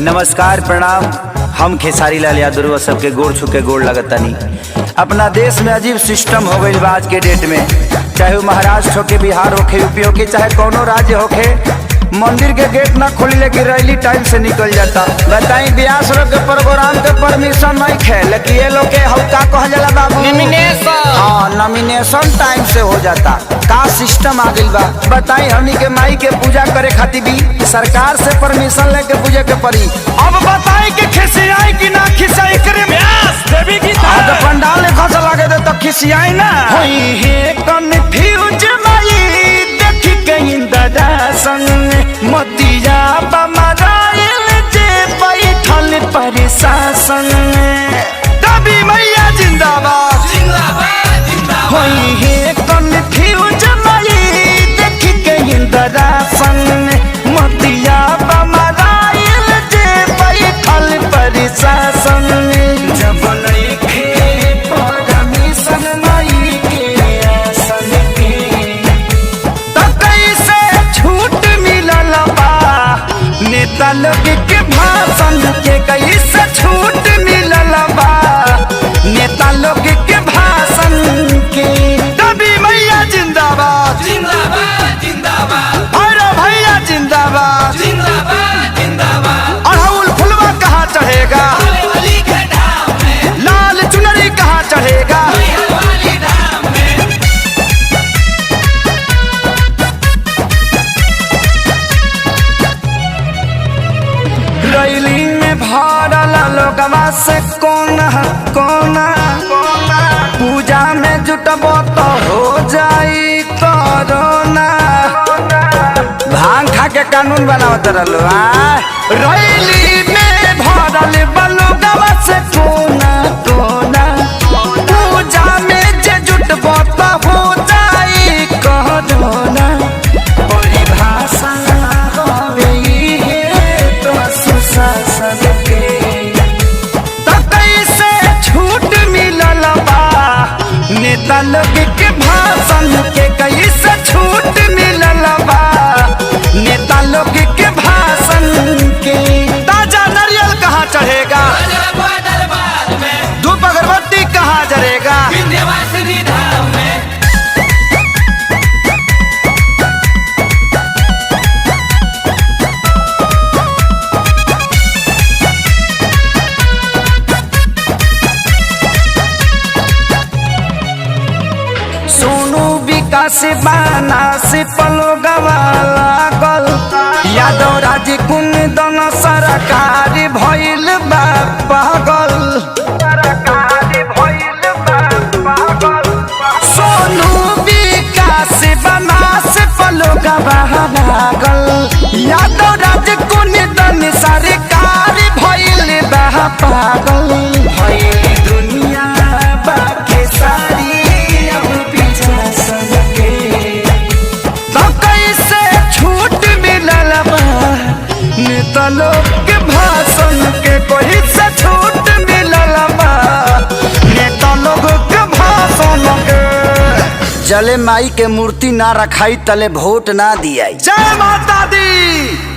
नमस्कार प्रणाम। हम खेसारी लाल यादव सबके गोड़ छुके गोड़ लगतनी। अपना देश में अजीब सिस्टम हो गई आज के डेट में, चाहे वो महाराष्ट्र होके, बिहार होके, यूपी होके, चाहे कोनो राज्य होके, मंदिर के गेट ना खोली लेकिन रैली टाइम से निकल जाता। बताई ब्यास लोग के प्रोग्राम के परमिशन नहीं खे, लेकिन ये लोग के हल्का कह जाला बाबू नॉमिनेशन। हाँ, नॉमिनेशन टाइम से हो जाता। का सिस्टम आ गइल बा। बताई हमनी के माई के पूजा करे खातिर भी सरकार से परमिशन लेके पूजा के पड़ी। अब बताई कि खिसियाई कि ना खिसियाई करे ब्यास देवी की आज पंडाल ने खस लागे दे तो खिसियाई ना होई है कन्फ्यूज माई देखी कहीं दादा संग मोतिया बमराइल जे बैठल प्रशासन दबी मैया जिंदाबाद जिंदाबाद जिंदाबाद होई है कन्फ्यूज माई देखी कहीं दादा संग मोतिया बमराइल जे बैठल प्रशासन जब नइखे परमिशन माई के आसन के त कैसे छूट मिलल बा नेता लोग के भाषण के कैसे छूट मिलल बा नेता लोग के भाषण के दबी मैया जिंदाबाद जिंदाबाद जिंदाबाद अरे भैया जिंदाबाद जिंदाबाद जिंदाबाद अड़हुल फुलवा कहाँ चढ़ेगा लाल चुनरी कहाँ चढ़ेगा रैली में भरल लोगवा से कोना कोना पूजा में जुटबो तो हो जाई कोरोना। भांग खा के कानून बनावत रहलो। रैली में भरल लोगवा से कोना कोना पूजा में जे जुटबो तो हो जाई कोरोना। परिभाषा होवे तो सुशासन के त कैसे छूट मिलल बा नेता लोग के भाषण के कैसे छूट मिलल बा नेता लोग के भाषण के। ताजा नारियल कहाँ चढ़ेगा धूप अगरबत्ती कहाँ जरेगा विंध्यवासिनी धाम में। सोनू विकास बाना से पलो लागल यादव राज कुंदन सरकार भइल बा पागल। सोनू विकास बाना से पलो लागल यादव राज कुंदन सरकार भइल बा पागल। दुनिया बाके सारी नेता लोग के भाषण के कोई से छूट मिलल बा नेता लोग के भाषण के। जले माई के मूर्ति ना रखाई तले वोट ना दियाई। जय माता दी।